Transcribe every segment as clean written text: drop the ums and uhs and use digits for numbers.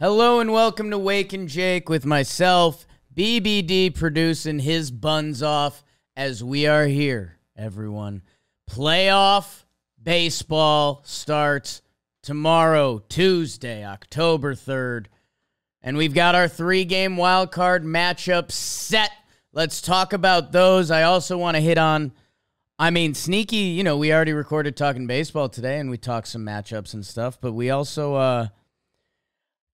Hello and welcome to Wake and Jake with myself, BBD, producing his buns off as we are here, everyone. Playoff baseball starts tomorrow, Tuesday, October 3rd. And we've got our 3-game wild card matchup set. Let's talk about those. I also want to hit on, sneaky, we already recorded talking baseball today and we talked some matchups and stuff, but we also,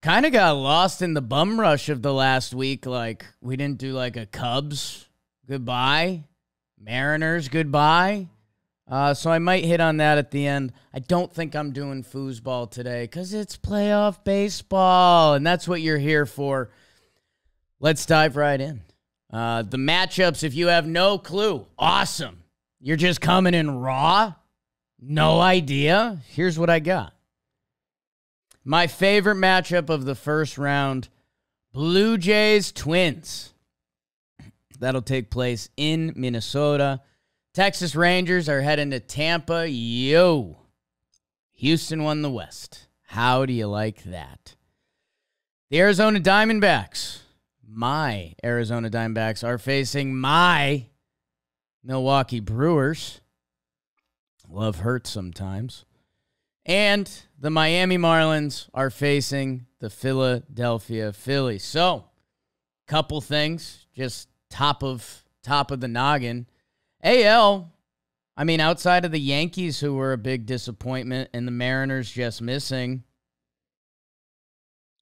kind of got lost in the bum rush of the last week. Like, we didn't do like a Cubs goodbye, Mariners goodbye. So I might hit on that at the end. I don't think I'm doing foosball today because it's playoff baseball, and that's what you're here for. Let's dive right in. The matchups, if you have no clue, awesome. You're just coming in raw, no idea. Here's what I got. My favorite matchup of the first round, Blue Jays Twins. That'll take place in Minnesota. Texas Rangers are heading to Tampa. Yo. Houston won the West. How do you like that? The Arizona Diamondbacks, my Arizona Diamondbacks, are facing my Milwaukee Brewers. Love hurts sometimes. And the Miami Marlins are facing the Philadelphia Phillies. So, couple things, just top of the noggin. AL, outside of the Yankees, who were a big disappointment, and the Mariners just missing,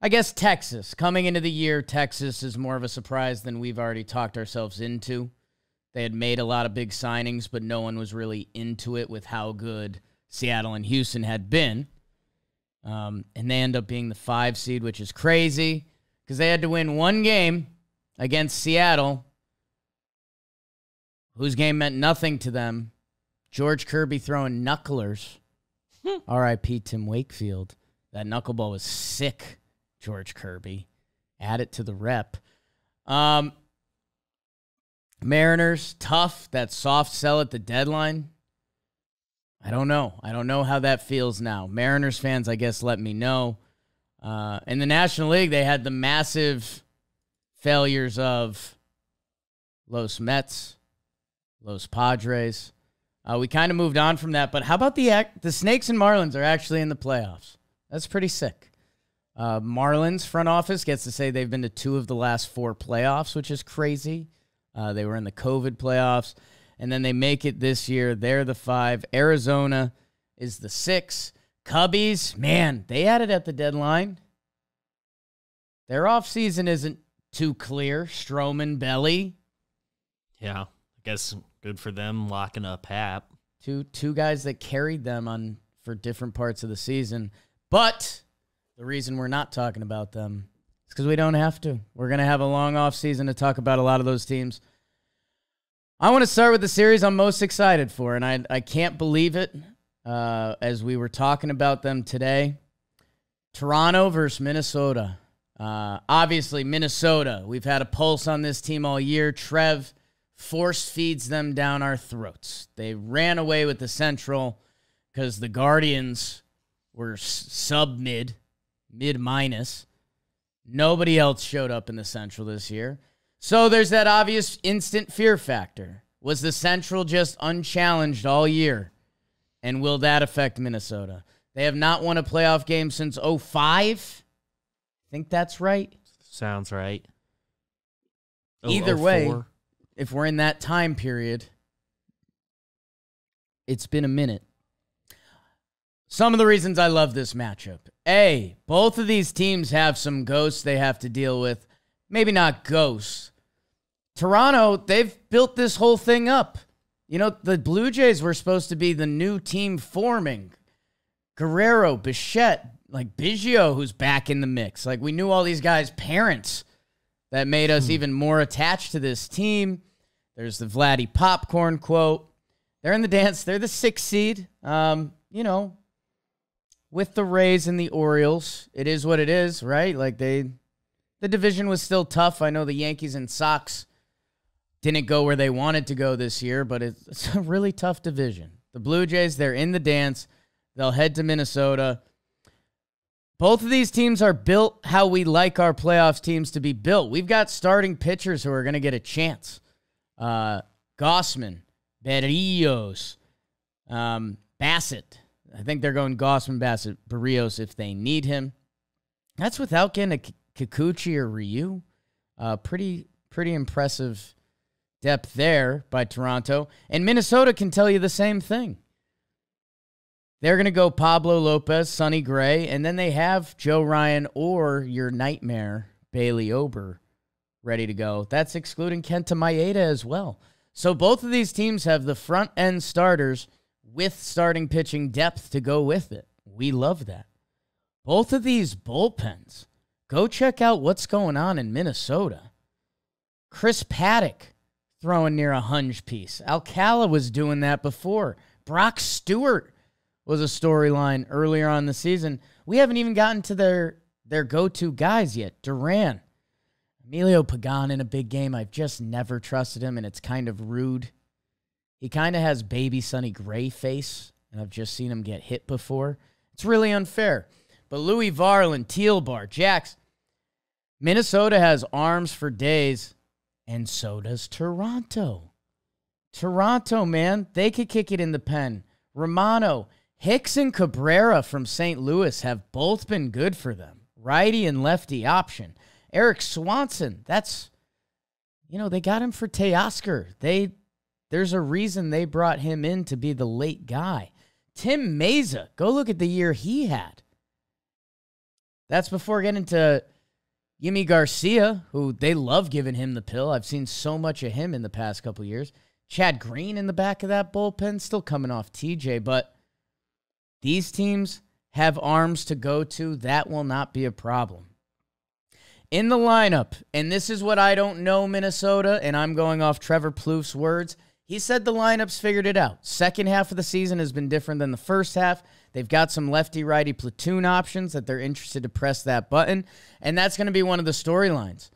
I guess Texas. Coming into the year, Texas is more of a surprise than we've already talked ourselves into. They had made a lot of big signings, but no one was really into it with how good Seattle and Houston had been. And they end up being the 5 seed, which is crazy because they had to win one game against Seattle, whose game meant nothing to them. George Kirby throwing knucklers. R.I.P. Tim Wakefield. That knuckleball was sick, George Kirby. Add it to the rep. Mariners, tough. That soft sell at the deadline. I don't know. I don't know how that feels now. Mariners fans, I guess, let me know. In the National League, they had the massive failures of Los Mets, Los Padres. We kind of moved on from that, but how about the Snakes and Marlins are actually in the playoffs? That's pretty sick. Marlins front office gets to say they've been to 2 of the last 4 playoffs, which is crazy. They were in the COVID playoffs. And then they make it this year. They're the 5. Arizona is the 6. Cubbies, man, they had it at the deadline. Their offseason isn't too clear. Stroman, Belly. Yeah, I guess good for them locking up Hap. Two guys that carried them for different parts of the season. But the reason we're not talking about them is because we don't have to. We're going to have a long offseason to talk about a lot of those teams. I want to start with the series I'm most excited for, and I can't believe it as we were talking about them today. Toronto versus Minnesota. Obviously, Minnesota. We've had a pulse on this team all year. Trev force feeds them down our throats. They ran away with the Central because the Guardians were sub-mid, mid-minus. Nobody else showed up in the Central this year. So there's that obvious instant fear factor. Was the Central just unchallenged all year? And will that affect Minnesota? They have not won a playoff game since 2005. I think that's right. Sounds right. Either way, if we're in that time period, it's been a minute. Some of the reasons I love this matchup. A, both of these teams have some ghosts they have to deal with. Maybe not ghosts. Toronto, they've built this whole thing up. The Blue Jays were supposed to be the new team forming. Guerrero, Bichette, Biggio, who's back in the mix. We knew all these guys' parents that made us even more attached to this team. There's the Vladdy Popcorn quote. They're in the dance. They're the 6th seed. With the Rays and the Orioles, it is what it is, right? The division was still tough. I know the Yankees and Sox didn't go where they wanted to go this year, but it's a really tough division. The Blue Jays, they're in the dance. They'll head to Minnesota. Both of these teams are built how we like our playoffs teams to be built. We've got starting pitchers who are going to get a chance. Gossman, Berrios, Bassett. I think they're going Gossman, Bassett, Berrios if they need him. That's without getting a Kikuchi or Ryu. Pretty impressive depth there by Toronto. And Minnesota can tell you the same thing. They're going to go Pablo Lopez, Sonny Gray, and then they have Joe Ryan or your nightmare, Bailey Ober, ready to go. That's excluding Kenta Maeda as well. So both of these teams have the front-end starters with starting pitching depth to go with it. We love that. Both of these bullpens, go check out what's going on in Minnesota. Chris Paddock throwing near a hunch piece. Alcala was doing that before. Brock Stewart was a storyline earlier on in the season. We haven't even gotten to their go-to guys yet. Duran. Emilio Pagan in a big game. I've just never trusted him, and it's kind of rude. He kind of has baby Sonny Gray face, and I've just seen him get hit before. It's really unfair. But Louis Varland, Tealbar, Jax. Minnesota has arms for days, and so does Toronto. Toronto, man, they could kick it in the pen. Romano, Hicks and Cabrera from St. Louis have both been good for them. Righty and lefty option. Eric Swanson, they got him for Teoscar. There's a reason they brought him in to be the late guy. Tim Meza, go look at the year he had. That's before getting to Yimi Garcia, who they love giving him the pill. I've seen so much of him in the past couple of years. Chad Green in the back of that bullpen, still coming off TJ, but these teams have arms to go to. That will not be a problem. In the lineup, and this is what I don't know, Minnesota, and I'm going off Trevor Plouffe's words. He said the lineup's figured it out. Second half of the season has been different than the first half. They've got some lefty-righty platoon options that they're interested to press that button, and that's going to be one of the storylines.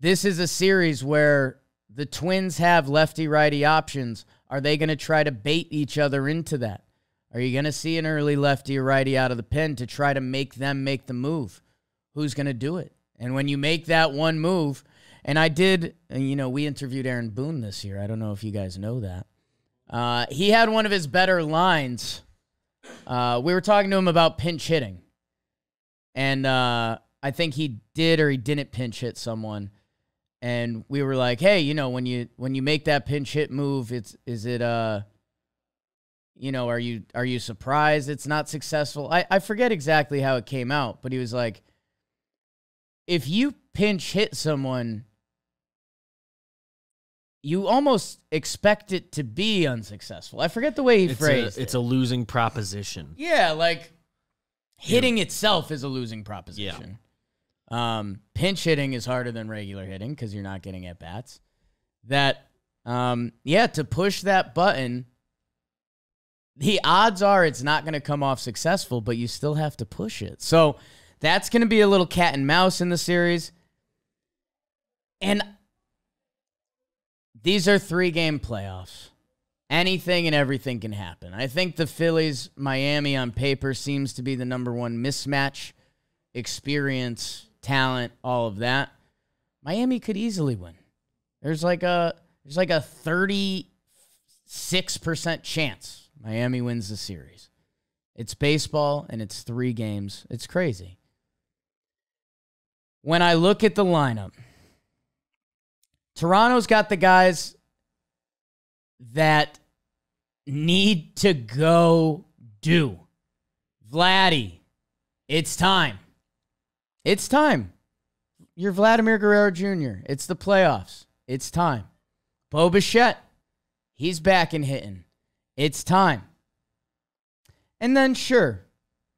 This is a series where the Twins have lefty-righty options. Are they going to try to bait each other into that? Are you going to see an early lefty or righty out of the pen to try to make them make the move? Who's going to do it? And when you make that one move, and I did, we interviewed Aaron Boone this year. I don't know if you guys know that. He had one of his better lines. We were talking to him about pinch hitting. And I think he did or he didn't pinch hit someone. And we were like, hey, when you make that pinch hit move, are you surprised it's not successful? I forget exactly how it came out, but he was like, if you pinch hit someone, you almost expect it to be unsuccessful. I forget the way he phrased it. It's a losing proposition. Yeah, like hitting itself is a losing proposition. Yeah. Pinch hitting is harder than regular hitting because you're not getting at bats. To push that button, the odds are it's not going to come off successful, but you still have to push it. So that's going to be a little cat and mouse in the series. And these are 3-game playoffs. Anything and everything can happen. I think the Phillies, Miami on paper seems to be the number one mismatch. Experience, talent, all of that. Miami could easily win. There's like a 36% chance Miami wins the series. It's baseball, and it's 3 games. It's crazy. When I look at the lineup, Toronto's got the guys that need to go do. Vladdy, it's time. It's time. You're Vladimir Guerrero Jr. It's the playoffs. It's time. Bo Bichette, he's back and hitting. It's time. And then, sure,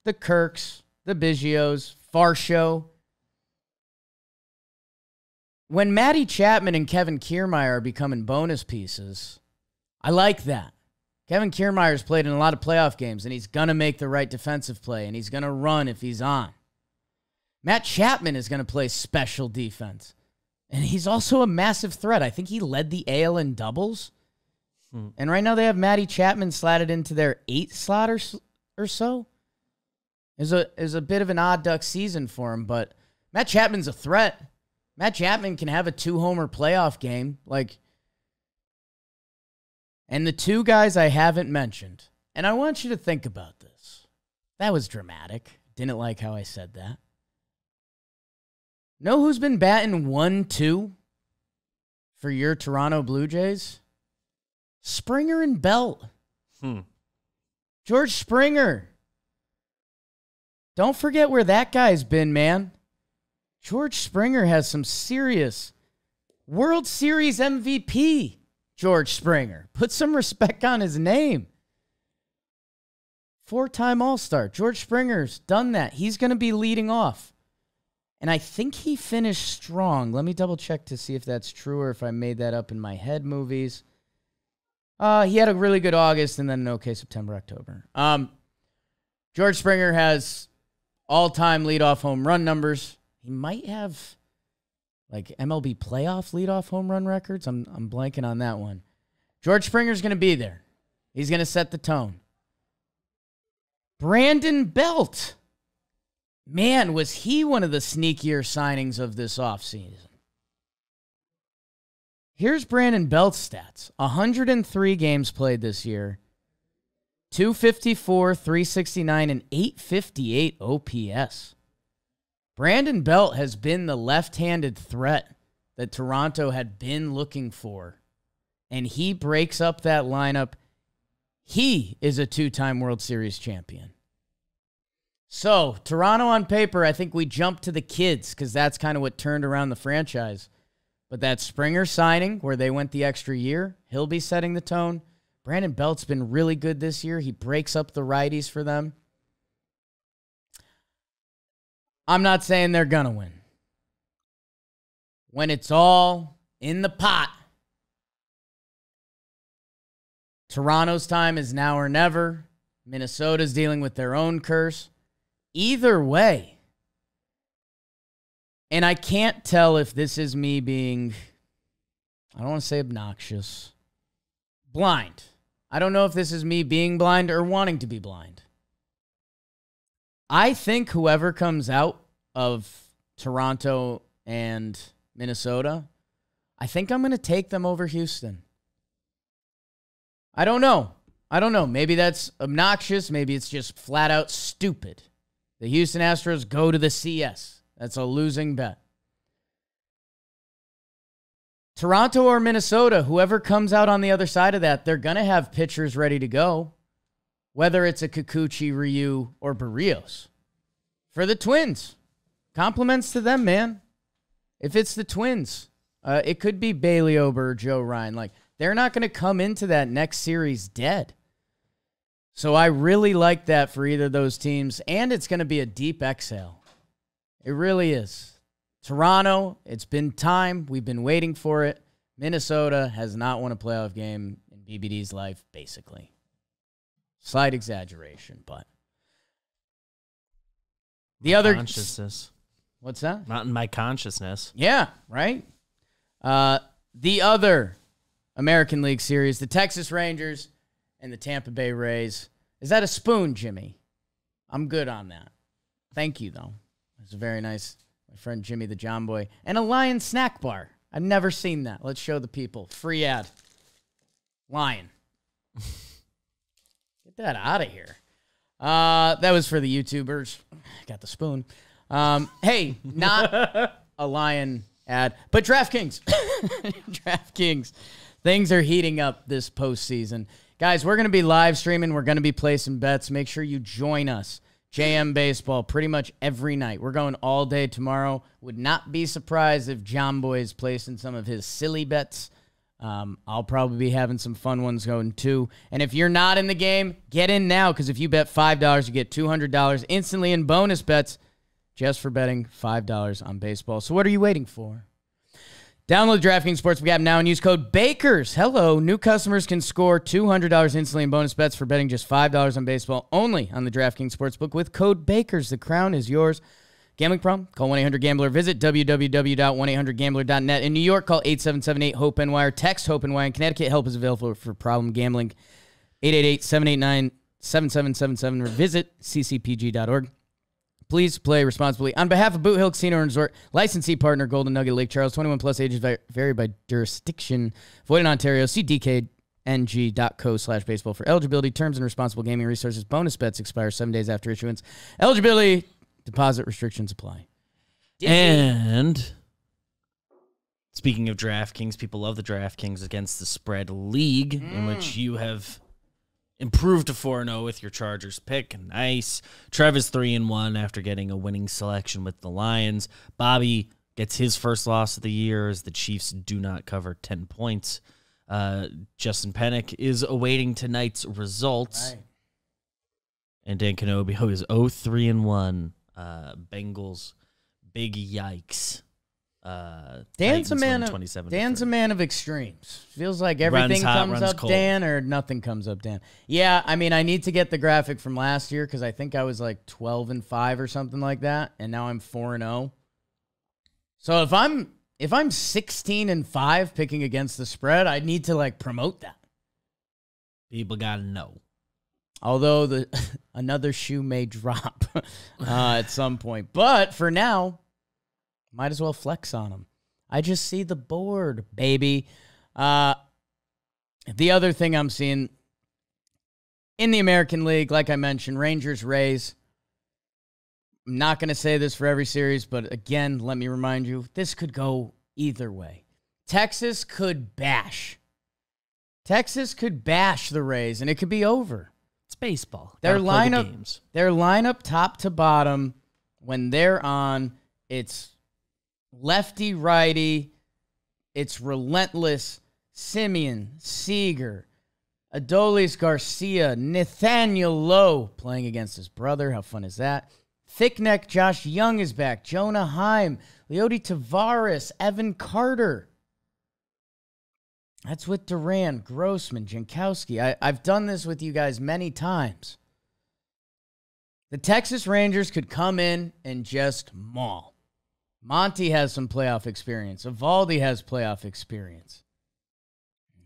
the Kirks, the Biggios, Farshow. When Matty Chapman and Kevin Kiermaier are becoming bonus pieces, I like that. Kevin Kiermaier's played in a lot of playoff games, and he's going to make the right defensive play, and he's going to run if he's on. Matt Chapman is going to play special defense, and he's also a massive threat. I think he led the AL in doubles. And right now they have Matty Chapman slotted into their 8th slot or so. Is a bit of an odd duck season for him, but Matt Chapman's a threat. Matt Chapman can have a 2-homer playoff game. And the two guys I haven't mentioned, and I want you to think about this. That was dramatic. Didn't like how I said that. Know who's been batting 1-2 for your Toronto Blue Jays? Springer and Belt. George Springer. Don't forget where that guy's been, man. George Springer has some serious World Series MVP. George Springer. Put some respect on his name. 4-time All-Star. George Springer's done that. He's going to be leading off. And I think he finished strong. Let me double check to see if that's true or if I made that up in my head movies. He had a really good August and then an okay September, October. George Springer has all-time leadoff home run numbers. He might have MLB playoff leadoff home run records. I'm blanking on that one. George Springer's going to be there. He's going to set the tone. Brandon Belt. Man, was he one of the sneakier signings of this offseason. Here's Brandon Belt's stats. 103 games played this year. 254, 369, and 858 OPS. Brandon Belt has been the left-handed threat that Toronto had been looking for. And he breaks up that lineup. He is a 2-time World Series champion. So, Toronto on paper, I think we jump to the kids because that's kind of what turned around the franchise. But that Springer signing where they went the extra year, he'll be setting the tone. Brandon Belt's been really good this year. He breaks up the righties for them. I'm not saying they're going to win. When it's all in the pot, Toronto's time is now or never. Minnesota's dealing with their own curse. Either way, and I can't tell if this is me being, I don't want to say obnoxious, blind. I don't know if this is me being blind or wanting to be blind. I think whoever comes out of Toronto and Minnesota, I think I'm going to take them over Houston. I don't know. Maybe that's obnoxious. Maybe it's just flat out stupid. The Houston Astros go to the CS. That's a losing bet. Toronto or Minnesota, whoever comes out on the other side of that, they're going to have pitchers ready to go, whether it's a Kikuchi, Ryu, or Barrios. For the Twins, compliments to them, man. If it's the Twins, it could be Bailey Ober or Joe Ryan. They're not going to come into that next series dead. So I really like that for either of those teams, and it's going to be a deep exhale. It really is. Toronto, it's been time. We've been waiting for it. Minnesota has not won a playoff game in BBD's life, basically. Slight exaggeration, but. The other. Consciousness. What's that? Not in my consciousness. Yeah, right? The other American League Series, the Texas Rangers and the Tampa Bay Rays. Is that a spoon, Jimmy? I'm good on that. Thank you, though. It's very nice. My friend Jimmy the John Boy. And a Lion snack bar. I've never seen that. Let's show the people. Free ad. Lion. Get that out of here. That was for the YouTubers. Got the spoon. Hey, not a Lion ad, but DraftKings. DraftKings. Things are heating up this postseason. Guys, we're going to be live streaming. We're going to be placing bets. Make sure you join us. JM Baseball pretty much every night. We're going all day tomorrow. Would not be surprised if John Boy is placing some of his silly bets. I'll probably be having some fun ones going too. And if you're not in the game, get in now because if you bet $5, you get $200 instantly in bonus bets just for betting $5 on baseball. So what are you waiting for? Download the DraftKings Sportsbook app now and use code BAKERS. Hello. New customers can score $200 instantly in bonus bets for betting just $5 on baseball only on the DraftKings Sportsbook with code BAKERS. The crown is yours. Gambling problem? Call 1-800-GAMBLER. Visit www.1800gambler.net. In New York, call 877-8-HOPE-NY or text HOPE-NY. In Connecticut, help is available for problem gambling. 888-789-7777 or visit ccpg.org. Please play responsibly. On behalf of Boot Hill Casino and Resort, licensee partner Golden Nugget Lake Charles, 21 plus, ages vary by jurisdiction. Void in Ontario. See dkng.co/baseball for eligibility, terms, and responsible gaming resources. Bonus bets expire 7 days after issuance. Eligibility, deposit restrictions apply. And speaking of DraftKings, people love the DraftKings against the spread league, in which you have improved to 4-0 with your Chargers pick. Nice. Trev is 3-1 after getting a winning selection with the Lions. Bobby gets his first loss of the year as the Chiefs do not cover 10 points. Justin Pennick is awaiting tonight's results. Right. And Dan Canobio is 0-3-1. Bengals, big yikes. Dan's a man of extremes. Feels like everything comes up, cold. Dan, or nothing comes up, Dan. Yeah, I mean, I need to get the graphic from last year because I think I was like 12-5 or something like that, and now I'm 4-0. So if I'm 16-5 picking against the spread, I need to like promote that. People gotta know. Although another shoe may drop at some point, but for now, might as well flex on them. I just see the board, baby. The other thing I'm seeing in the American League, like I mentioned, Rangers, Rays. I'm not going to say this for every series, but again, let me remind you, this could go either way. Texas could bash the Rays, and it could be over. It's baseball. Their lineup top to bottom, when they're on, it's lefty, righty, it's relentless. Simeon, Seager, Adolis Garcia, Nathaniel Lowe playing against his brother. How fun is that? Thick neck Josh Young is back. Jonah Heim, Leody Tavares, Evan Carter. That's with Duran, Grossman, Jankowski. I've done this with you guys many times. The Texas Rangers could come in and just maul. Monty has some playoff experience. Evaldi has playoff experience.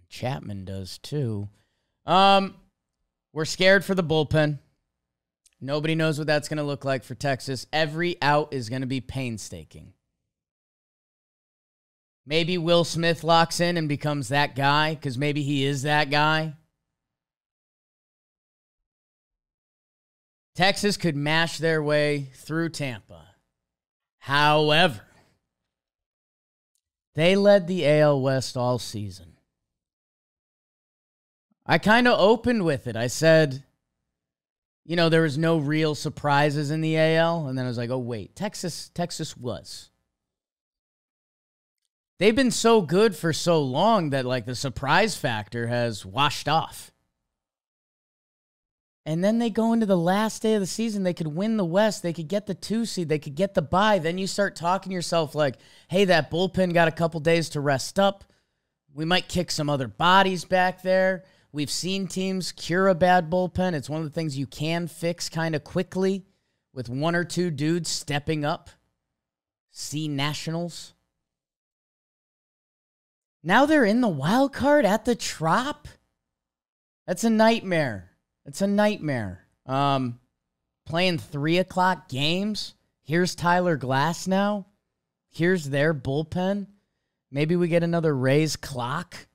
Chapman does too. We're scared for the bullpen. Nobody knows what that's going to look like for Texas. Every out is going to be painstaking. Maybe Will Smith locks in and becomes that guy, because maybe he is that guy. Texas could mash their way through Tampa. However, they led the AL West all season. I kind of opened with it. I said, there was no real surprises in the AL. And then I was like, oh, wait, Texas was. They've been so good for so long that, like, the surprise factor has washed off. And then they go into the last day of the season. They could win the West. They could get the 2 seed. They could get the bye. Then you start talking to yourself like, hey, that bullpen got a couple days to rest up. We might kick some other bodies back there. We've seen teams cure a bad bullpen. It's one of the things you can fix kind of quickly with 1 or 2 dudes stepping up. See Nationals. Now they're in the wild card at the Trop. That's a nightmare. It's a nightmare. Playing 3 o'clock games. Here's Tyler Glass now. Here's their bullpen. Maybe we get another Rays clock.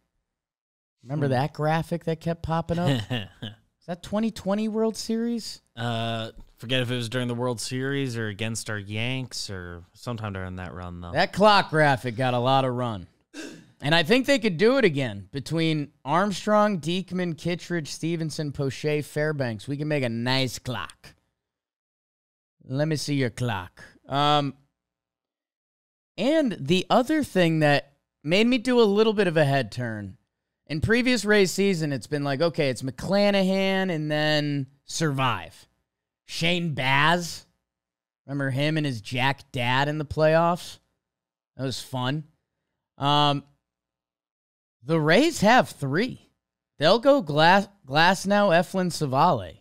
Remember that graphic that kept popping up? Is that 2020 World Series? Forget if it was during the World Series or against our Yanks or sometime during that run, though. That clock graphic got a lot of run. And I think they could do it again. Between Armstrong, Diekman, Kittredge, Stevenson, Poche, Fairbanks, we can make a nice clock. Let me see your clock. And the other thing that made me do a little bit of a head turn, in previous Rays season, it's been like, okay, it's McClanahan and then Survive. Shane Baz. Remember him and his Jack dad in the playoffs? That was fun. The Rays have 3. They'll go Glass now, Eflin, Savale.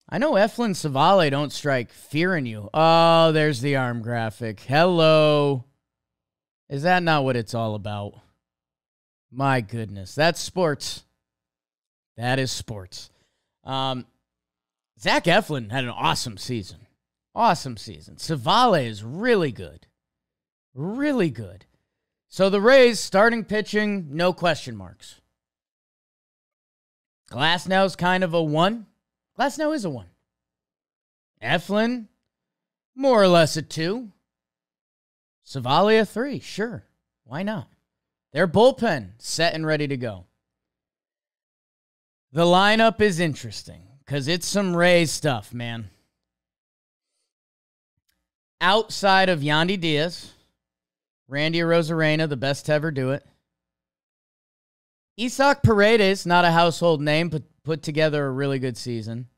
I know Eflin, Savale don't strike fear in you. Oh, there's the arm graphic. Hello. Is that not what it's all about? My goodness. That's sports. That is sports. Zach Eflin had an awesome season. Awesome season. Savale is really good. Really good. So the Rays starting pitching, no question marks. Glasnow's kind of a 1. Glasnow is a 1. Eflin, more or less a 2. Savale a 3, sure. Why not? Their bullpen set and ready to go. The lineup is interesting because it's some Rays stuff, man. Outside of Yandy Diaz, Randy Arozarena, the best to ever do it. Isaac Paredes, not a household name, but put together a really good season.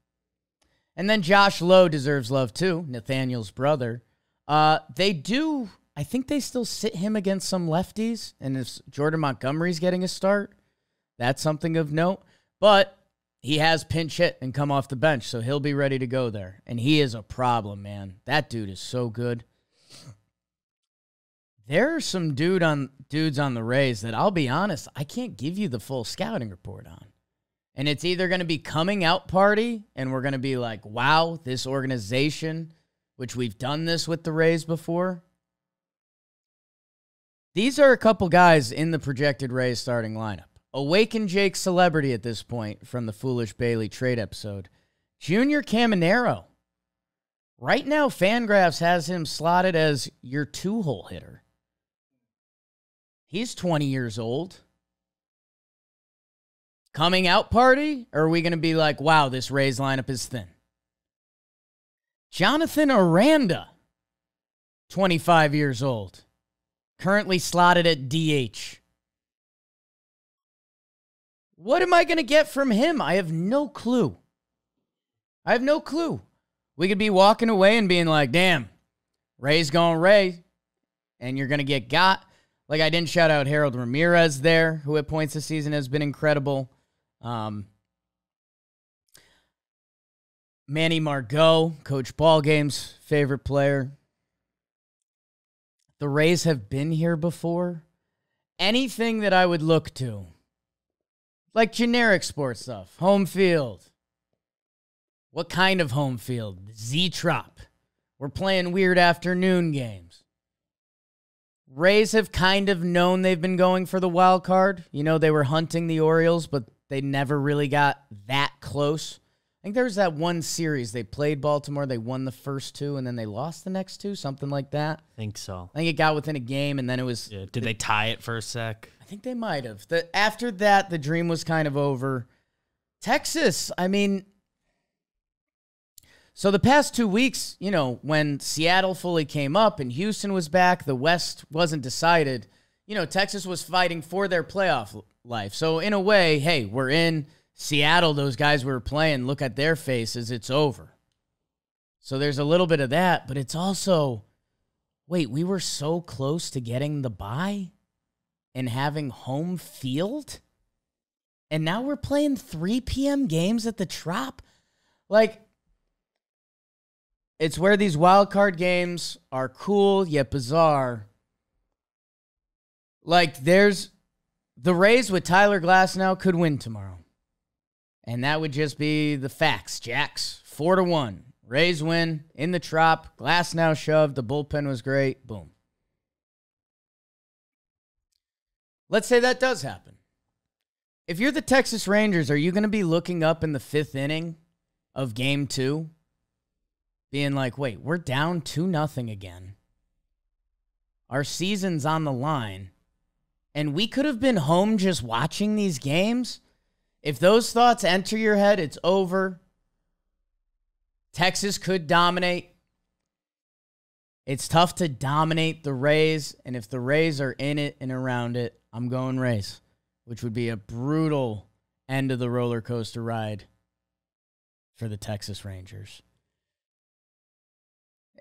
And then Josh Lowe deserves love too, Nathaniel's brother. They do, I think they still sit him against some lefties, and if Jordan Montgomery's getting a start, that's something of note. But he has pinch hit and come off the bench, so he'll be ready to go there. And he is a problem, man. That dude is so good. There are some dudes on the Rays that, I'll be honest, I can't give you the full scouting report on. And it's either going to be coming out party, and we're going to be like, wow, this organization, which we've done this with the Rays before. These are a couple guys in the projected Rays starting lineup. Awaken Jake celebrity at this point from the Foolish Bailey trade episode. Junior Caminero. Right now, Fangraphs has him slotted as your 2-hole hitter. He's 20 years old. Coming out party? Or are we going to be like, wow, this Rays lineup is thin? Jonathan Aranda, 25 years old. Currently slotted at DH. What am I going to get from him? I have no clue. We could be walking away and being like, damn, Ray's going Ray, and you're going to get got. Like, I didn't shout out Harold Ramirez there, who at points this season has been incredible. Manny Margot, Coach Ballgame's favorite player. The Rays have been here before. Anything that I would look to, like generic sports stuff, home field. What kind of home field? Z-Trop. We're playing weird afternoon games. Rays have kind of known they've been going for the wild card. You know, they were hunting the Orioles, but they never really got that close. I think there was that one series. They played Baltimore. They won the first 2, and then they lost the next 2, something like that. I think so. I think it got within a game, and then it was... Yeah. Did they tie it for a sec? I think they might have. After that, the dream was kind of over. Texas, I mean... So the past 2 weeks, you know, when Seattle fully came up and Houston was back, the West wasn't decided. You know, Texas was fighting for their playoff life. So in a way, hey, we're in Seattle. Those guys we were playing, look at their faces. It's over. So there's a little bit of that, but it's also, wait, we were so close to getting the bye and having home field? And now we're playing 3 p.m. games at the Trop? Like... It's where these wild card games are cool yet bizarre. Like, there's the Rays with Tyler Glasnow could win tomorrow. And that would just be the facts, Jacks. 4-1. Rays win in the Trop. Glasnow shoved. The bullpen was great. Boom. Let's say that does happen. If you're the Texas Rangers, are you going to be looking up in the 5th inning of Game 2? Being like, wait, we're down 2-0 again. Our season's on the line. And we could have been home just watching these games. If those thoughts enter your head, it's over. Texas could dominate. It's tough to dominate the Rays. And if the Rays are in it and around it, I'm going Rays. Which would be a brutal end of the roller coaster ride for the Texas Rangers.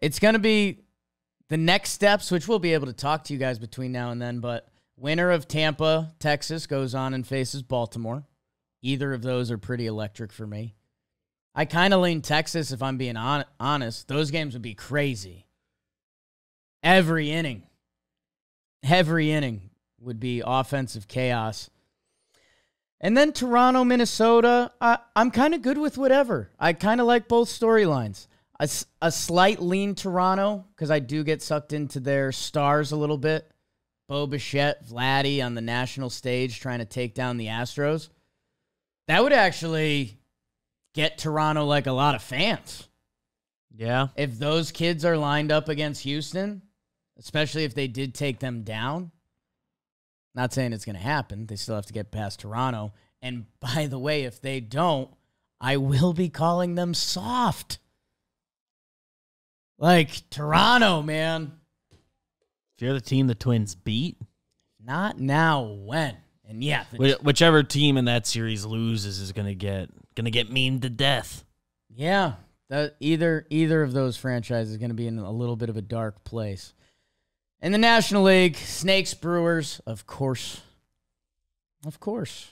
It's going to be the next steps, which we'll be able to talk to you guys between now and then, but winner of Tampa, Texas, goes on and faces Baltimore. Either of those are pretty electric for me. I kind of lean Texas, if I'm being honest. Those games would be crazy. Every inning would be offensive chaos. And then Toronto, Minnesota, I'm kind of good with whatever. I kind of like both storylines. A slight lean Toronto, because I do get sucked into their stars a little bit. Bo Bichette, Vladdy on the national stage trying to take down the Astros. That would actually get Toronto like a lot of fans. Yeah. If those kids are lined up against Houston, especially if they did take them down. Not saying it's going to happen. They still have to get past Toronto. And by the way, if they don't, I will be calling them soft. Like, Toronto, man. If you're the team the Twins beat. Not now, when? And yeah. Whichever team in that series loses is going to get memed to death. Yeah. Either of those franchises is going to be in a little bit of a dark place. In the National League, Snakes, Brewers, of course. Of course.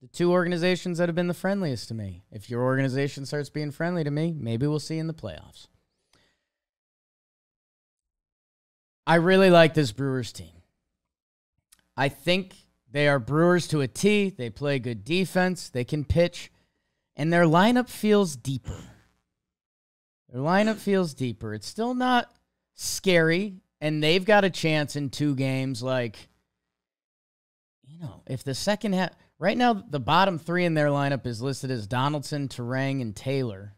The two organizations that have been the friendliest to me. If your organization starts being friendly to me, maybe we'll see you in the playoffs. I really like this Brewers team. I think they are Brewers to a T. They play good defense. They can pitch. And their lineup feels deeper. It's still not scary. And they've got a chance in 2 games. Like, if the second half... Right now, the bottom 3 in their lineup is listed as Donaldson, Terang, and Taylor.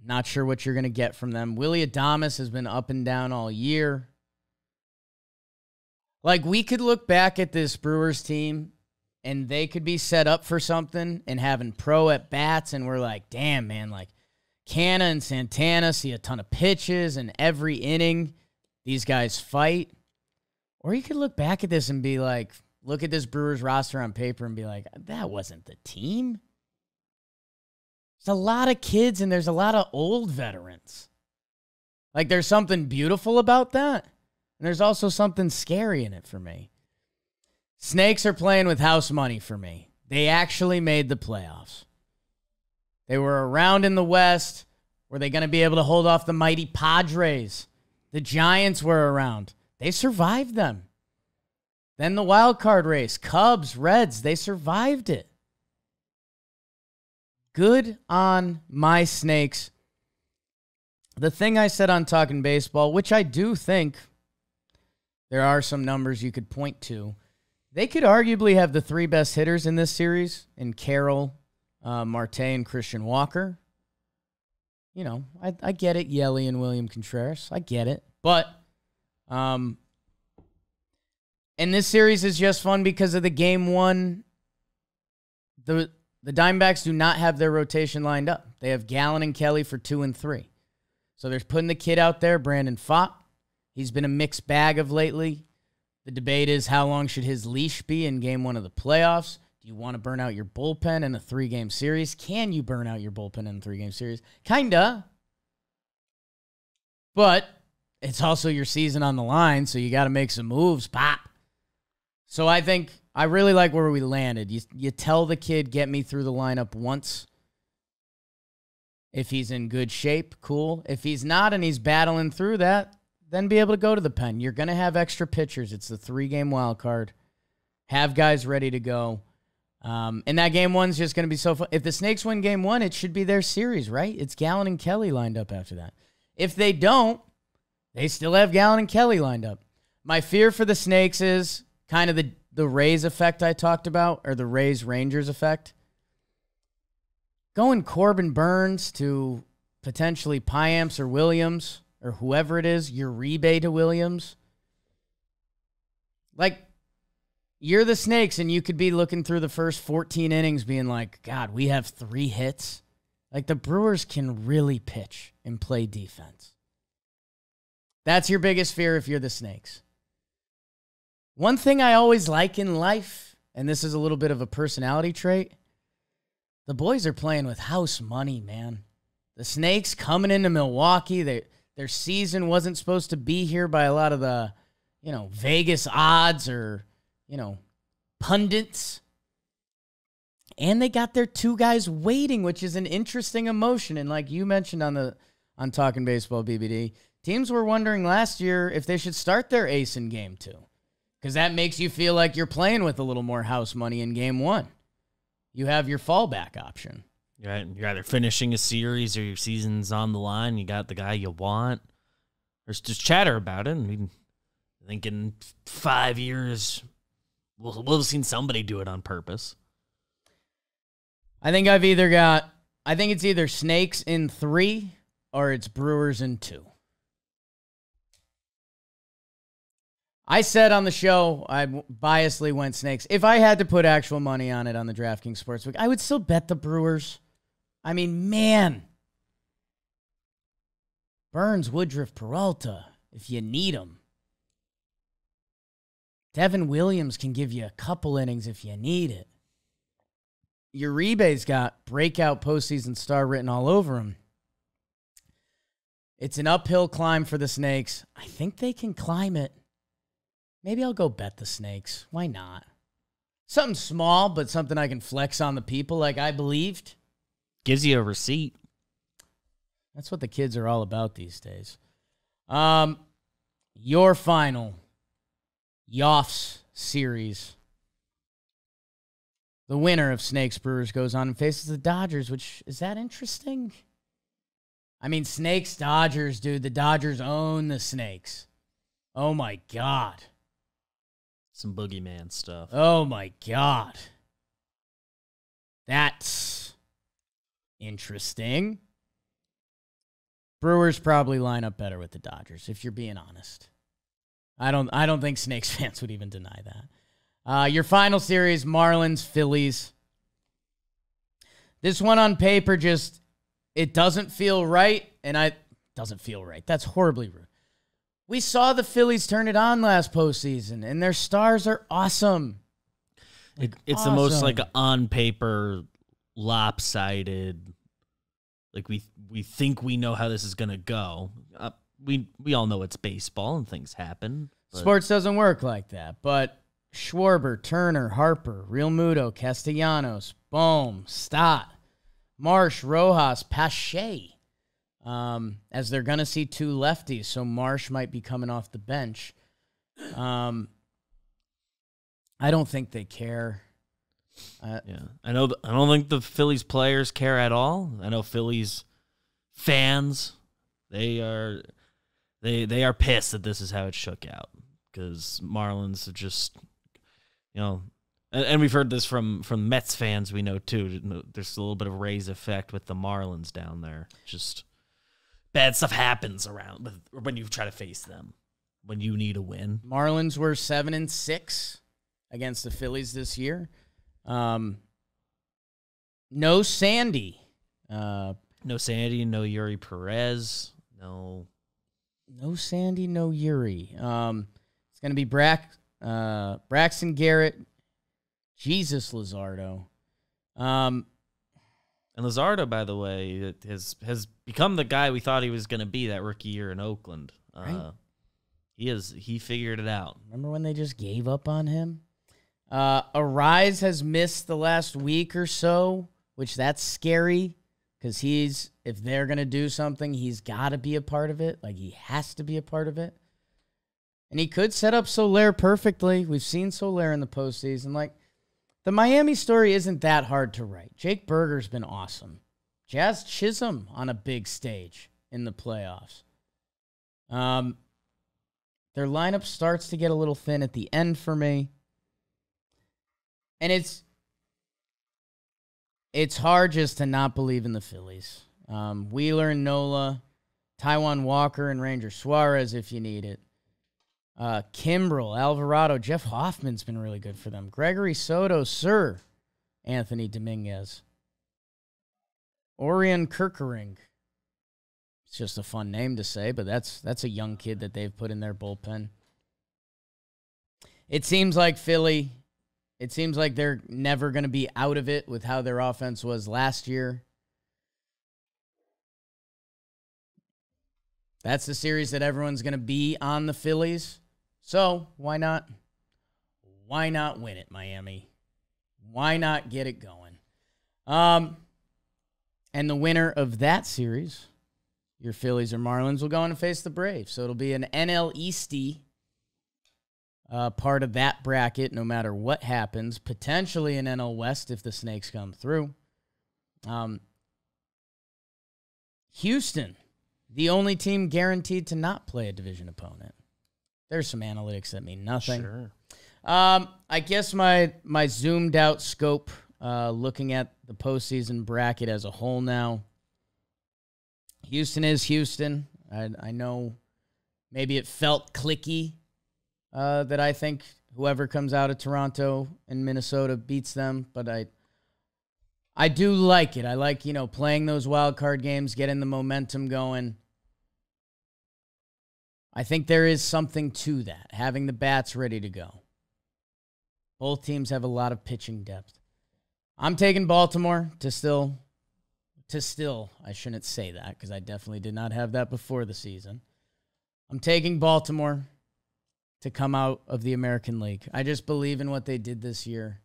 Not sure what you're going to get from them. Willie Adames has been up and down all year. Like, we could look back at this Brewers team, and they could be set up for something and having pro at-bats, and we're like, damn, man, like, Canna and Santana see a ton of pitches, and every inning, these guys fight. Or you could look back at this and be like, look at this Brewers roster on paper and be like, that wasn't the team. There's a lot of kids and there's a lot of old veterans. Like, there's something beautiful about that. And there's also something scary in it for me. Snakes are playing with house money for me. They actually made the playoffs. They were around in the West. Were they going to be able to hold off the mighty Padres? The Giants were around. They survived them. Then the wild card race, Cubs, Reds, they survived it. Good on my Snakes. The thing I said on Talking Baseball, which I do think there are some numbers you could point to, they could arguably have the 3 best hitters in this series in Carroll, Marte, and Christian Walker. I get it, Yelly and William Contreras. I get it. But and this series is just fun because of the game 1. The Diamondbacks do not have their rotation lined up. They have Gallen and Kelly for 2 and 3. So they're putting the kid out there, Brandon Pfaadt. He's been a mixed bag of lately. The debate is, how long should his leash be in game 1 of the playoffs? Do you want to burn out your bullpen in a 3-game series? Can you burn out your bullpen in a 3-game series? Kinda. But it's also your season on the line, so you got to make some moves. Pop. So I really like where we landed. You tell the kid, get me through the lineup once. If he's in good shape, cool. If he's not and he's battling through that, then be able to go to the pen. You're going to have extra pitchers. It's the 3-game wild card. Have guys ready to go. And that game 1's just going to be so fun. If the Snakes win game 1, it should be their series, right? It's Gallen and Kelly lined up after that. If they don't, they still have Gallen and Kelly lined up. My fear for the Snakes is kind of the Rays effect I talked about, or the Rays-Rangers effect. Going Corbin Burns to potentially Piamps or Williams, or whoever it is, Uribe to Williams. Like, you're the Snakes, and you could be looking through the first 14 innings being like, God, we have 3 hits. Like, the Brewers can really pitch and play defense. That's your biggest fear if you're the Snakes. One thing I always like in life, and this is a little bit of a personality trait, the boys are playing with house money, man. The Snakes coming into Milwaukee, their season wasn't supposed to be here by a lot of the, Vegas odds or, pundits. And they got their 2 guys waiting, which is an interesting emotion. And like you mentioned on Talking Baseball BBD, teams were wondering last year if they should start their ace in game 2. Because that makes you feel like you're playing with a little more house money in game 1. You have your fallback option. You're either finishing a series or your season's on the line. You got the guy you want. There's just chatter about it. I think in 5 years, we'll have seen somebody do it on purpose. I think it's either Snakes in 3 or it's Brewers in 2. I said on the show, I biasly went Snakes. If I had to put actual money on it on the DraftKings Sportsbook, I would still bet the Brewers. I mean, man. Burns, Woodruff, Peralta, if you need them. Devin Williams can give you a couple innings if you need it. Uribe's got breakout postseason star written all over him. It's an uphill climb for the Snakes. I think they can climb it. Maybe I'll go bet the Snakes. Why not? Something small, but something I can flex on the people like I believed. Gives you a receipt. That's what the kids are all about these days. Your final Yoffs series. The winner of Snakes Brewers goes on and faces the Dodgers, which, is that interesting? I mean, Snakes Dodgers, dude. The Dodgers own the Snakes. Oh, my God. Some boogeyman stuff. Oh, my God. That's interesting. Brewers probably line up better with the Dodgers, if you're being honest. I don't think Snakes fans would even deny that. Your final series, Marlins-Phillies. This one on paper it doesn't feel right, doesn't feel right. That's horribly rude. We saw the Phillies turn it on last postseason, and their stars are awesome. It's awesome. The most like on paper lopsided. Like we think we know how this is gonna go. We all know it's baseball and things happen. Sports doesn't work like that. But Schwarber, Turner, Harper, Real Muto, Castellanos, Bohm, Stott, Marsh, Rojas, Pache. As they're going to see 2 lefties, so Marsh might be coming off the bench. I don't think they care. I don't think the Phillies players care at all. I know Phillies fans, they are pissed that this is how it shook out because Marlins have just, and we've heard this from Mets fans we know too. There's a little bit of Rays effect with the Marlins down there. Just bad stuff happens around when you try to face them, when you need a win. Marlins were 7-6 against the Phillies this year. No Sandy. No Sandy, no Yuri Perez, no Sandy, no Yuri. It's going to be Braxton Garrett, Jesus Luzardo. And Luzardo, by the way, has become the guy we thought he was going to be that rookie year in Oakland. Right. He figured it out. Remember when they just gave up on him? Arise has missed the last week or so, which that's scary because if they're going to do something, he's got to be a part of it. Like, he has to be a part of it. And he could set up Soler perfectly. We've seen Soler in the postseason. Like, the Miami story isn't that hard to write. Jake Berger's been awesome. Jazz Chisholm on a big stage in the playoffs. Their lineup starts to get a little thin at the end for me. And it's hard just to not believe in the Phillies. Wheeler and Nola, Taijuan Walker and Ranger Suarez if you need it. Kimbrel, Alvarado, Jeff Hoffman's been really good for them. Gregory Soto, Sir Anthony Dominguez. Orion Kirkering. It's just a fun name to say, but that's a young kid that they've put in their bullpen. It seems like Philly, they're never going to be out of it with how their offense was last year. That's the series that everyone's going to be on the Phillies. So, why not? Why not win it, Miami? Why not get it going? And the winner of that series, your Phillies or Marlins, will go on and face the Braves. So it'll be an NL Easty part of that bracket, no matter what happens. Potentially an NL West if the Snakes come through. Houston, the only team guaranteed to not play a division opponent. There's some analytics that mean nothing. Sure. I guess my zoomed out scope, looking at the postseason bracket as a whole now. Houston is Houston. I know maybe it felt clicky that I think whoever comes out of Toronto and Minnesota beats them, but I do like it. I like, playing those wild card games, getting the momentum going. I think there is something to that, having the bats ready to go. Both teams have a lot of pitching depth. I'm taking Baltimore to still, I shouldn't say that because I definitely did not have that before the season. I'm taking Baltimore to come out of the American League. I just believe in what they did this year.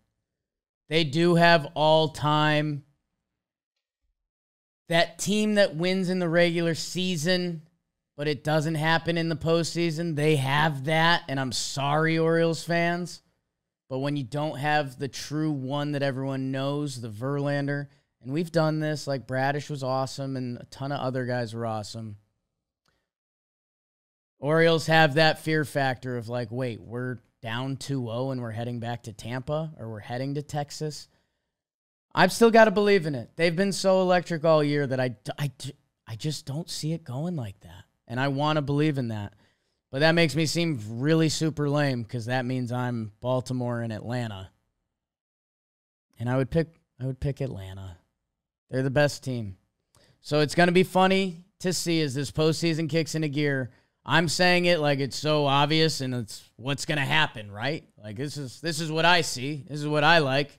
They do have all-time, that team that wins in the regular season, but it doesn't happen in the postseason. They have that, and I'm sorry, Orioles fans. But when you don't have the true one that everyone knows, the Verlander, and we've done this, like Bradish was awesome, and a ton of other guys were awesome. Orioles have that fear factor of like, wait, we're down 2-0 and we're heading back to Tampa, or we're heading to Texas. I've still got to believe in it. They've been so electric all year that I just don't see it going like that. And I want to believe in that. But that makes me seem really super lame because that means I'm Baltimore and Atlanta. And I would pick Atlanta. They're the best team. So it's going to be funny to see as this postseason kicks into gear. I'm saying it like it's so obvious and it's what's going to happen, right? Like this is what I see. This is what I like.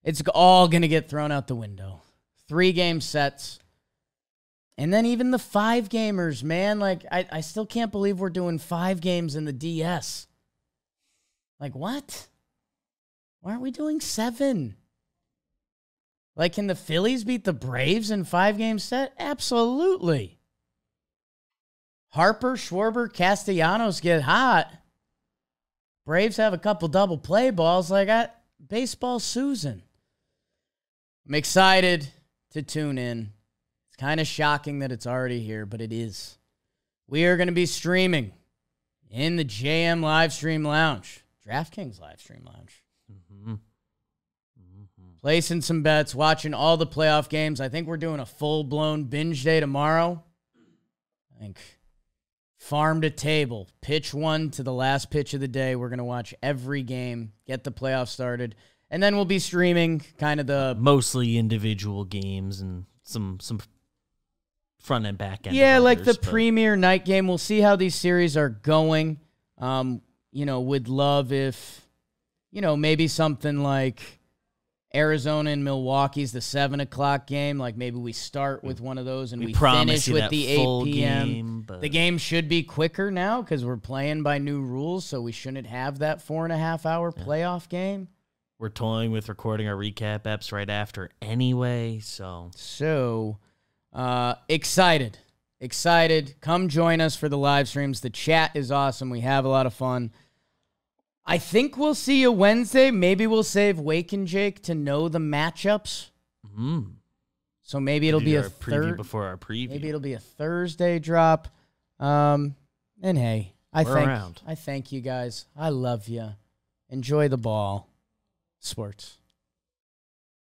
It's all going to get thrown out the window. 3-game sets. And then even the 5-gamers, man, like I still can't believe we're doing 5 games in the DS. Like what? Why aren't we doing 7? Like, can the Phillies beat the Braves in 5-game set? Absolutely. Harper, Schwarber, Castellanos get hot. Braves have a couple double play balls. Like, baseball Susan. I'm excited to tune in. It's kind of shocking that it's already here, but it is. We are going to be streaming in the JM Livestream Lounge, DraftKings Livestream Lounge. Placing some bets, watching all the playoff games. I think we're doing a full-blown binge day tomorrow. I think farm to table, pitch 1 to the last pitch of the day. We're going to watch every game, get the playoffs started, and then we'll be streaming kind of the... Mostly individual games and some front and back end. Yeah, like the premier night game. We'll see how these series are going. Would love if, maybe something like Arizona and Milwaukee's the 7 o'clock game. Like maybe we start with one of those and we finish with the 8 p.m. Game, the game should be quicker now because we're playing by new rules, so we shouldn't have that 4.5-hour playoff game. We're toying with recording our recap eps right after anyway, so excited. Come join us for the live streams. The chat is awesome. We have a lot of fun. I think we'll see you Wednesday. Maybe we'll save Wake and Jake to know the matchups. So maybe it'll be a preview before our preview. Maybe it'll be a Thursday drop. And hey, I thank you guys. I love you. Enjoy the ball. Sports.